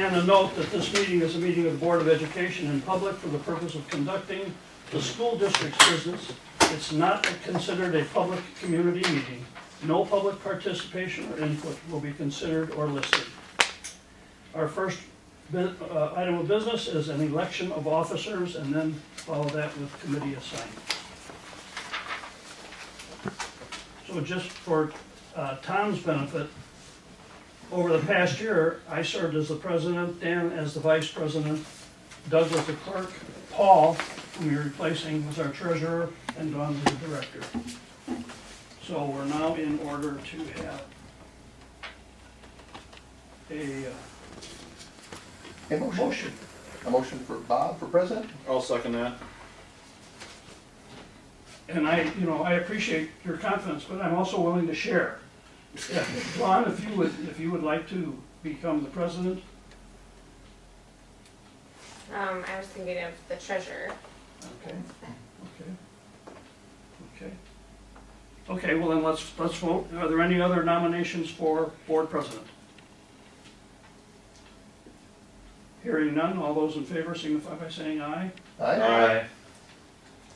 And a note that this meeting is a meeting of the Board of Education in public for the purpose of conducting the school district's business. It's not considered a public community meeting. No public participation or input will be considered or listed. Our first item of business is an election of officers, and then follow that with committee assignments. So just for Tom's benefit, over the past year, I served as the president, Dan as the vice president, Doug was the clerk, Paul, whom you're replacing, was our treasurer, and Don was the director. So we're now in order to have a motion. A motion for Bob for president? I'll second that. And I appreciate your confidence, but I'm also willing to share. Yeah, Ron, if you would like to become the president. I was thinking of the treasurer. Okay, well then let's vote. Are there any other nominations for board president? Hearing none, all those in favor signify by saying aye. Aye.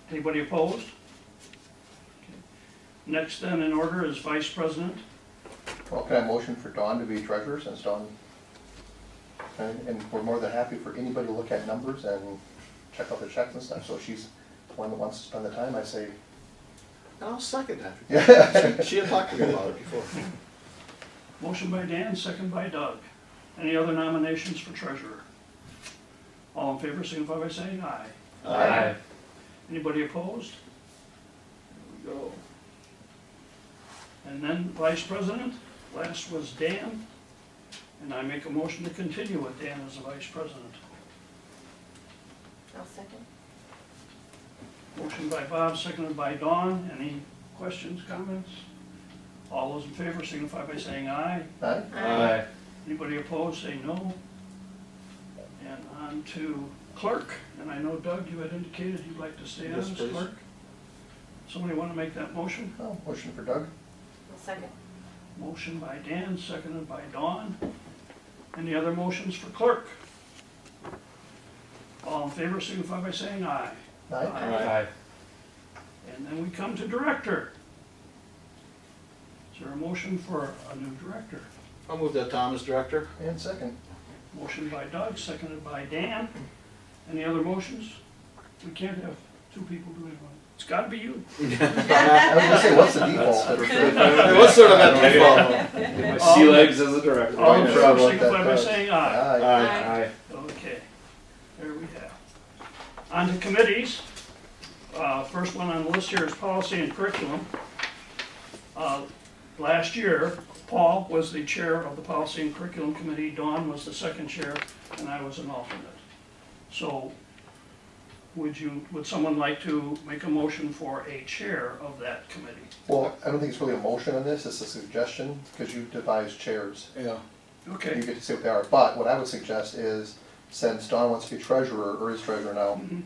Anybody opposed? Okay. Next then in order is vice president. Well, can I motion for Dawn to be treasurer since Dawn, and we're more than happy for anybody to look at numbers and check out the checks and stuff, so if she's the one that wants to spend the time, I say, I'll second that. yeah. She had talked to me about it before. Motion by Dan, second by Doug. Any other nominations for treasurer? All in favor signify by saying aye. Aye. Anybody opposed? There we go. And then vice president, last was Dan, and I make a motion to continue with Dan as the vice president. I'll second. Motion by Bob, seconded by Dawn. Any questions, comments? All those in favor signify by saying aye. Aye? Anybody opposed, say no. And on to clerk, and I know Doug, you had indicated you'd like to stay on Yes, as please. clerk. Somebody want to make that motion? Oh, motion for Doug? I'll second. Motion by Dan, seconded by Dawn. Any other motions for clerk? All in favor signify by saying aye. Aye? And then we come to director. Is there a motion for a new director? I'll move that Tom as director. And second. Motion by Doug, seconded by Dan. Any other motions? We can't have two people doing one. It's gotta be you. I was gonna say, what's the default? It was sort of at default. Get my sea legs as a director. All in Right, favor trouble like signify that by does. saying aye. Aye. Aye. Okay, there we have. On to committees. First one on the list here is policy and curriculum. Last year, Paul was the chair of the policy and curriculum committee, Dawn was the second chair, and I was an alternate. So, would someone like to make a motion for a chair of that committee? Well, I don't think it's really a motion on this, it's a suggestion, because you devise chairs. Yeah. You Okay. get to say what they are, but what I would suggest is, since Dawn wants to be treasurer, or is treasurer now, Mhm.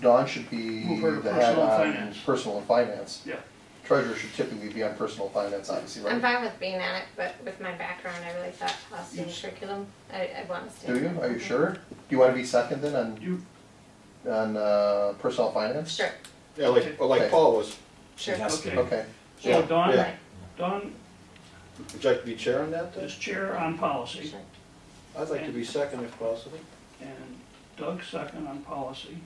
Dawn should be Move her to the head personal on finance. personal and finance. Yeah. Treasurer should typically be on personal finance, obviously, I'm right? fine with being on it, but with my background, I really thought policy and curriculum, I want to stay. Do you, are you sure? Do you wanna be second then on, You, personnel finance? Sure, Yeah, like Okay. Paul was. sure. okay. Okay, So Yeah. Dawn, Yeah. Dawn Would you like to be chair on that then? is chair on policy, Sure. I'd like to be second if possible. and Doug second on policy.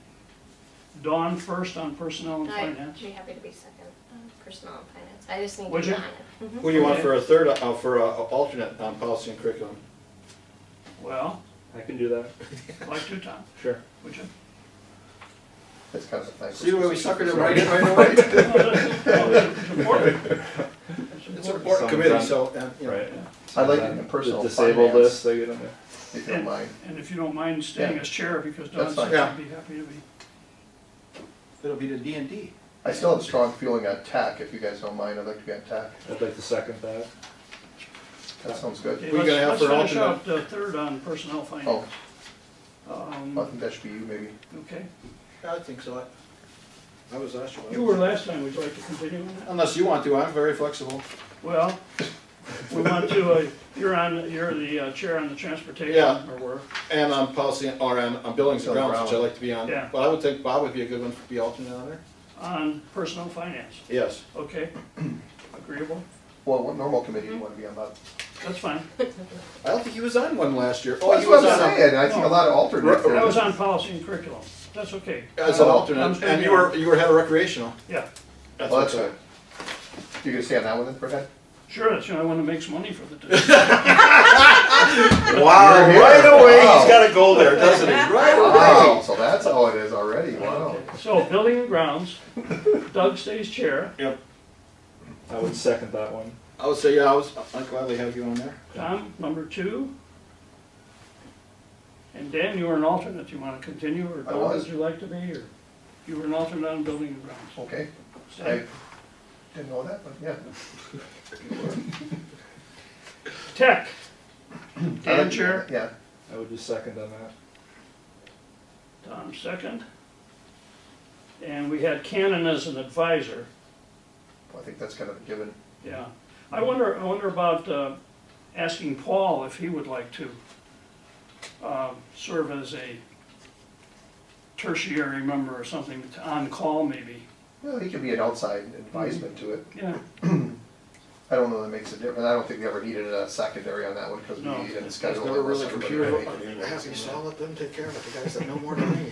Dawn first on personnel and I'd finance. be happy to be second on personnel and finance. I just need to Would be you? on it. Mhm. Who do you want Okay. for a third, for a alternate on policy and curriculum? Well, I can do that. like to, Tom, Sure. would you? it's kind of a thankless. See the way we position. suckered him right in right away? It's important. It's an important committee, so, and, you know. Right. I like it in personal The disabled finance, list, I get on there. if you don't mind. And if you don't mind staying Yeah. as chair, because Don That's said fine. Yeah. he'd be happy to be. It'll be the D&D. I still have a strong feeling on TAC, if you guys don't mind, I'd like to be on TAC. I'd like to second that. That sounds good. Okay, We're gonna have let's for an finish out alternate. third on personnel Oh, finance. I think that should be you, maybe. Okay, Yeah, I think so. I was asked you were last time, would you like to continue on that? Unless you want to, I'm very flexible. Well, We want to, you're the chair on the transportation, Yeah. or were, And on policy, or on buildings and grounds, which I'd like to be on. Yeah. But I would think Bob would be a good one to be alternate on there. on personnel finance. Yes. Okay, agreeable? Well, what normal committee do you wanna be on, Bob? That's fine. I don't think he was on one last year. Oh, That's he what was I'm on, saying, I see a lot of alternates. I was on policy and curriculum. That's okay. as an I'm alternate, staying and on. you were head of recreational. Yeah, That's Well, what's that's up. good. You gonna stay on that one then, Fred? sure, that's the only one that makes money for the district. Wow, You're here. right away, Wow. he's got a goal there, doesn't he? Right Wow, away. so that's how it is already, wow. Okay, so, building and grounds, Doug stays chair, I would second that one. I would say, yeah, I'd gladly have you on there. Tom, number 2. And Dan, you were an alternate, you wanna continue, or I Doug, was. would you like to be, or? You were an alternate on building and grounds. Okay, I Stay. didn't know that, but yeah. Tech, I like Dan to- chair, Yeah, I would just second on that. Tom second. And we had Cannon as an advisor. I think that's kind of a given. Yeah, I wonder about asking Paul if he would like to serve as a tertiary member or something, on call maybe. Well, he could be an outside advisement to it. Yeah, I don't know that makes a difference. I don't think we ever needed a secondary on that one because No. we didn't That's schedule. never it unless really everybody computer. had anything. Happy, so I'll let them take care of it. The guys that know more than me.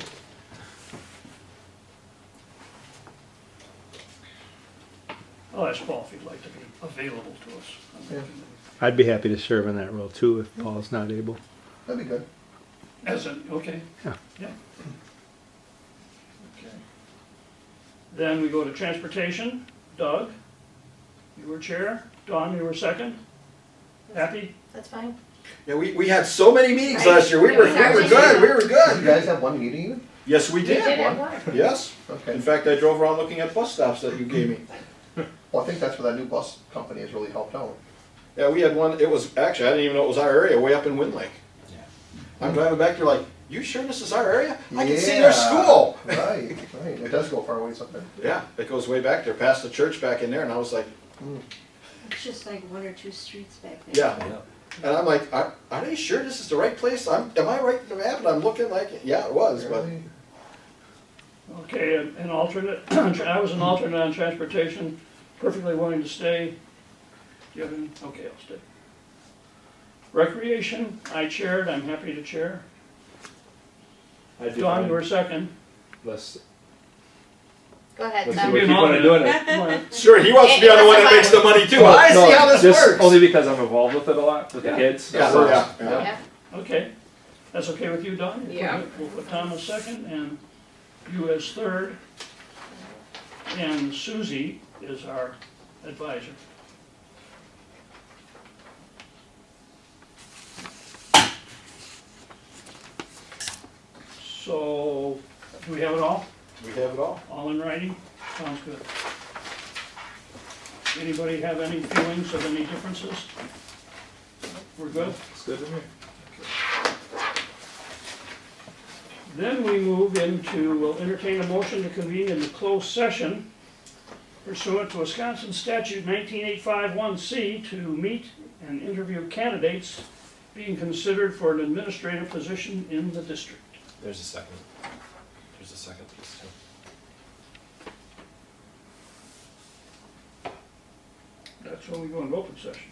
I'll ask Paul if he'd like to be available to us. on that Yeah. committee. I'd be happy to serve in that role too if Paul's not able. That'd be good. As an, okay. Yeah. Yeah. Okay. Then we go to transportation, Doug, you were chair, Dawn, you were second. Happy? That's fine. Yeah, we had so many meetings Right. last year. We were good. We were Did you good. guys have one meeting even? Yes, we We did did. have one. Yes. Okay. In fact, I drove around looking at bus stops that you gave me. Well, I think that's where that new bus company has really helped out. Yeah, we had one. It was actually I didn't even know it was our area, way up in Wind Lake. I'm driving back there like, you sure this is our area? I can see their school. Right, right. It does go far away something. Yeah, it goes way back there, past the church back in there, and I was like, It's just like 1 or 2 streets back there. yeah. And I'm like, are they sure this is the right place? Am I right in the map? And I'm looking like, yeah, it was, but Really? Okay, an alternate, I was an alternate on transportation, perfectly willing to stay. Do you have any? Okay, I'll stay. Recreation, I chaired, I'm happy to chair. I'd be Dawn, you were fine. second. Let's Go ahead, see Tom. be what an people are doing it. Come on. sure, he wants to be on the one that makes the money too. I see how this just works. only because I'm involved with it a lot with Yeah. the kids. Yeah, So- yeah. Yeah. Okay, that's okay with you, Don? Yeah. We'll put Tom as second and you as third. And Susie is our advisor. So, do we have it all? We have it all. All in writing? Sounds good. Anybody have any feelings of any differences? We're good? It's good to me. Then we move into, we'll entertain a motion to convene in the closed session pursuant to Wisconsin statute 19851C to meet and interview candidates being considered for an administrative position in the district. There's a second. There's a second piece too. That's when we go into open session.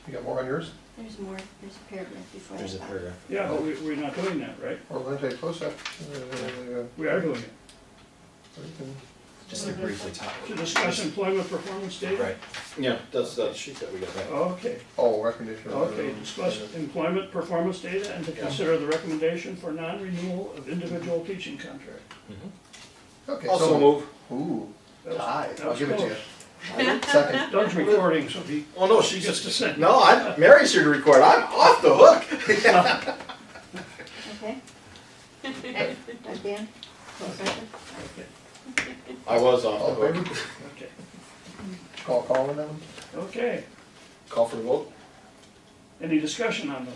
You got more on yours? There's more, there's a paragraph before There's a that. paragraph. Yeah, but we're not doing that, right? Or we're gonna take a close up. We are doing it. Just to briefly talk. To discuss employment performance data? Right. Yeah, that's the sheet that we got. Okay, Oh, recognition. okay, discuss employment performance data and to consider the recommendation for non-renewal of individual teaching contract. Okay, Also so, move. ooh, That was- tie, that I'll was give it to you. close. Second. Doug's recording, so he Oh no, she gets to say. No, Mary's here to record. I'm off the hook. Okay? Dan? Close session? I was off All the in hook. favor? Okay, Call on them? okay. Call for the vote. Any discussion on the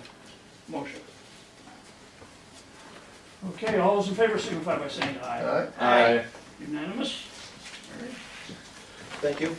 motion? Okay, all those in favor signify by saying aye. All right. Aye. Unanimous? All right. Thank you.